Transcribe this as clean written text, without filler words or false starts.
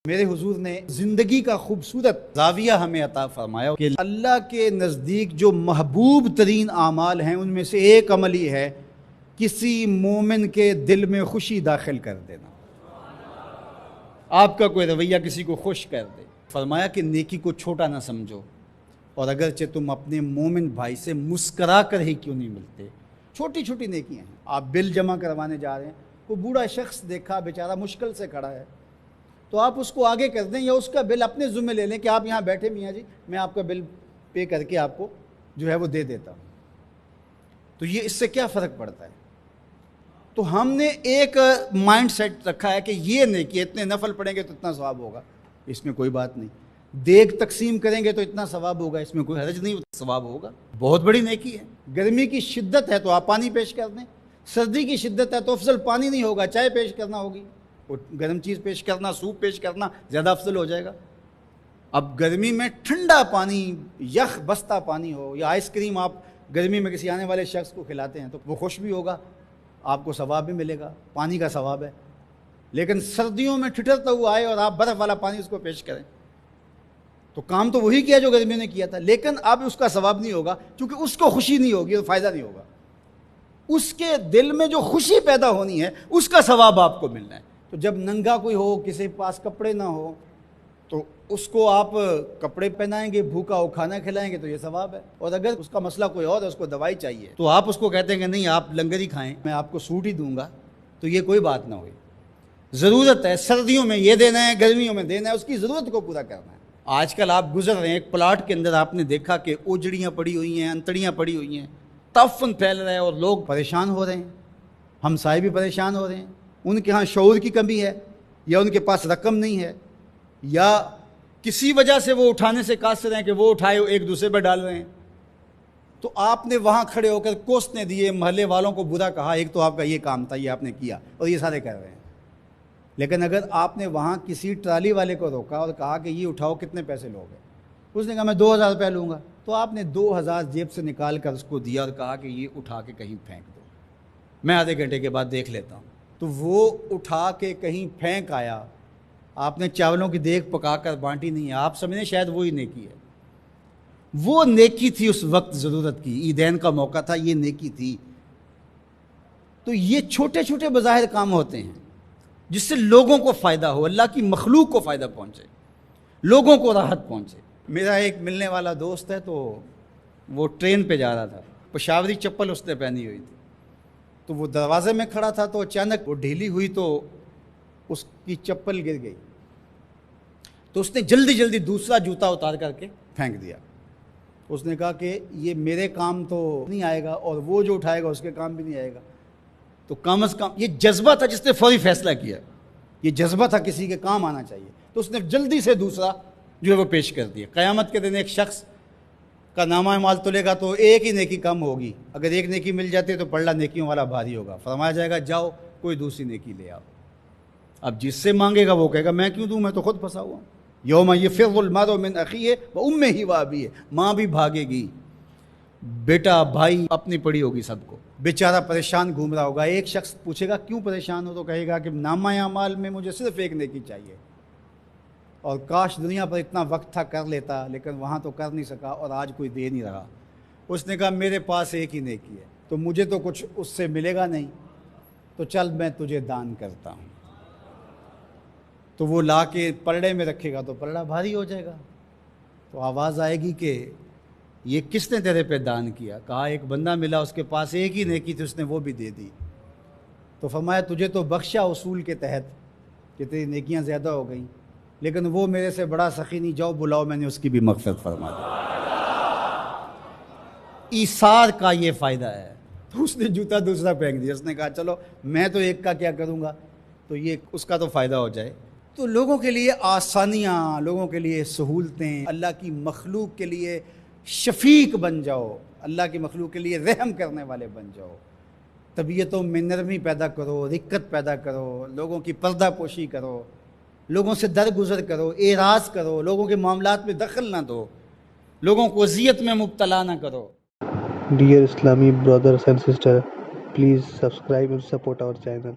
میرے حضور نے زندگی کا خوبصورت زاویہ ہمیں عطا فرمایا کہ اللہ کے نزدیک جو محبوب ترین اعمال ہیں ان میں سے ایک عمل ہی ہے کسی مومن کے دل میں خوشی داخل کر دینا۔ آپ کا کوئی رویہ کسی کو خوش کر دے۔ فرمایا کہ نیکی کو چھوٹا نہ سمجھو، اور اگرچہ تم اپنے مومن بھائی سے مسکرا کر ہی کیوں نہیں ملتے، چھوٹی چھوٹی نیکیاں ہیں۔ آپ بل جمع کروانے جا رہے ہیں، کوئی بوڑھا شخص دیکھا بیچارہ مشکل سے کھڑا ہے، تو آپ اس کو آگے کر دیں یا اس کا بل اپنے ذمہ لے لیں کہ آپ یہاں بیٹھے میاں جی، میں آپ کا بل پے کر کے آپ کو جو ہے وہ دے دیتا ہوں۔ تو یہ اس سے کیا فرق پڑتا ہے؟ تو ہم نے ایک مائنڈ سیٹ رکھا ہے کہ یہ نیکی اتنے نفل پڑھیں گے تو اتنا ثواب ہوگا، اس میں کوئی بات نہیں۔ دیگ تقسیم کریں گے تو اتنا ثواب ہوگا، اس میں کوئی حرج نہیں، ثواب ہوگا۔ بہت بڑی نیکی ہے۔ گرمی کی شدت ہے تو آپ پانی پیش کر دیں، سردی کی شدت ہے تو افضل پانی نہیں ہوگا، چائے پیش کرنا ہوگی، گرم چیز پیش کرنا، سوپ پیش کرنا زیادہ افضل ہو جائے گا۔ اب گرمی میں ٹھنڈا پانی، یخ بستہ پانی ہو، یا آئس کریم آپ گرمی میں کسی آنے والے شخص کو کھلاتے ہیں تو وہ خوش بھی ہوگا، آپ کو ثواب بھی ملے گا، پانی کا ثواب ہے۔ لیکن سردیوں میں ٹھٹرتا ہوا آئے اور آپ برف والا پانی اس کو پیش کریں تو کام تو وہی کیا جو گرمیوں نے کیا تھا، لیکن اب اس کا ثواب نہیں ہوگا کیونکہ اس کو خوشی نہیں ہوگی تو فائدہ نہیں ہوگا۔ اس کے دل میں جو خوشی پیدا ہونی ہے اس کا ثواب آپ کو ملنا ہے۔ تو جب ننگا کوئی ہو، کسی پاس کپڑے نہ ہو، تو اس کو آپ کپڑے پہنائیں گے، بھوکا ہو کھانا کھلائیں گے تو یہ ثواب ہے۔ اور اگر اس کا مسئلہ کوئی اور ہے، اس کو دوائی چاہیے، تو آپ اس کو کہتے ہیں کہ نہیں آپ لنگر ہی کھائیں، میں آپ کو سوٹ ہی دوں گا، تو یہ کوئی بات نہ ہوئی۔ ضرورت ہے سردیوں میں یہ دینا ہے، گرمیوں میں دینا ہے، اس کی ضرورت کو پورا کرنا ہے۔ آج کل آپ گزر رہے ہیں ایک پلاٹ کے اندر، آپ نے دیکھا کہ اوجڑیاں پڑی ہوئی ہیں، انتڑیاں پڑی ہوئی ہیں، تعفن پھیل رہا ہے اور لوگ پریشان ہو رہے ہیں، ہمسائے بھی پریشان ہو رہے ہیں۔ ان کے ہاں شعور کی کمی ہے، یا ان کے پاس رقم نہیں ہے، یا کسی وجہ سے وہ اٹھانے سے قاصر ہیں کہ وہ اٹھائے ایک دوسرے پر ڈال رہے ہیں۔ تو آپ نے وہاں کھڑے ہو کر کوسنے دیے، محلے والوں کو برا کہا، ایک تو آپ کا یہ کام تھا، یہ آپ نے کیا اور یہ سارے کر رہے ہیں۔ لیکن اگر آپ نے وہاں کسی ٹرالی والے کو روکا اور کہا کہ یہ اٹھاؤ، کتنے پیسے لوگے؟ اس نے کہا میں 2000 روپے لوں گا، تو آپ نے 2000 جیب سے نکال کر اس کو دیا اور کہا کہ یہ اٹھا کے کہیں پھینک دو، میں آدھے گھنٹے کے بعد دیکھ لیتا ہوں۔ تو وہ اٹھا کے کہیں پھینک آیا، آپ نے چاولوں کی دیگ پکا کر بانٹی نہیں ہے، آپ سمجھیں شاید وہی نیکی ہے۔ وہ نیکی تھی اس وقت ضرورت کی، عیدین کا موقع تھا، یہ نیکی تھی۔ تو یہ چھوٹے چھوٹے بظاہر کام ہوتے ہیں جس سے لوگوں کو فائدہ ہو، اللہ کی مخلوق کو فائدہ پہنچے، لوگوں کو راحت پہنچے۔ میرا ایک ملنے والا دوست ہے، تو وہ ٹرین پہ جا رہا تھا، پشاوری چپل اس نے پہنی ہوئی تھی، تو وہ دروازے میں کھڑا تھا، تو اچانک وہ ڈھیلی ہوئی تو اس کی چپل گر گئی، تو اس نے جلدی جلدی دوسرا جوتا اتار کر کے پھینک دیا۔ اس نے کہا کہ یہ میرے کام تو نہیں آئے گا اور وہ جو اٹھائے گا اس کے کام بھی نہیں آئے گا، تو کم از کم یہ جذبہ تھا جس نے فوری فیصلہ کیا، یہ جذبہ تھا کسی کے کام آنا چاہیے، تو اس نے جلدی سے دوسرا جو ہے وہ پیش کر دیا۔ قیامت کے دن ایک شخص کا نامہ اعمال تلے گا تو ایک ہی نیکی کم ہوگی، اگر ایک نیکی مل جاتی ہے تو پلڑا نیکیوں والا بھاری ہوگا، فرمایا جائے گا جاؤ کوئی دوسری نیکی لے آؤ۔ اب جس سے مانگے گا وہ کہے گا میں کیوں دوں، میں تو خود پھنسا ہوا ہوں۔ یوم یفر المرء من اخیہ وامہ وابیہ، ماں بھی بھاگے گی، بیٹا بھائی اپنی پڑی ہوگی، سب کو بیچارہ پریشان گھوم رہا ہوگا۔ ایک شخص پوچھے گا کیوں پریشان ہو، تو کہے گا کہ نامہ اعمال میں مجھے صرف ایک نیکی چاہیے، اور کاش دنیا پر اتنا وقت تھا کر لیتا، لیکن وہاں تو کر نہیں سکا اور آج کوئی دے نہیں رہا۔ اس نے کہا میرے پاس ایک ہی نیکی ہے، تو مجھے تو کچھ اس سے ملے گا نہیں، تو چل میں تجھے دان کرتا ہوں۔ تو وہ لا کے پلڑے میں رکھے گا تو پلڑا بھاری ہو جائے گا، تو آواز آئے گی کہ یہ کس نے تیرے پہ دان کیا؟ کہا ایک بندہ ملا، اس کے پاس ایک ہی نیکی تھی، اس نے وہ بھی دے دی۔ تو فرمایا تجھے تو بخشا اصول کے تحت کہ تیری نیکیاں زیادہ ہو گئیں، لیکن وہ میرے سے بڑا سخی نہیں، جاؤ بلاؤ، میں نے اس کی بھی مغفرت فرما دی۔ ایثار کا یہ فائدہ ہے۔ تو اس نے جوتا دوسرا پھینک دیا، اس نے کہا چلو میں تو ایک کا کیا کروں گا، تو یہ اس کا تو فائدہ ہو جائے۔ تو لوگوں کے لیے آسانیاں، لوگوں کے لیے سہولتیں، اللہ کی مخلوق کے لیے شفیق بن جاؤ، اللہ کی مخلوق کے لیے رحم کرنے والے بن جاؤ، طبیعتوں میں نرمی پیدا کرو، رقت پیدا کرو، لوگوں کی پردہ پوشی کرو، لوگوں سے درگزر کرو، اعراض کرو، لوگوں کے معاملات میں دخل نہ دو، لوگوں کو اذیت میں مبتلا نہ کرو۔ Dear Islamic brothers and sisters, please subscribe and support our channel.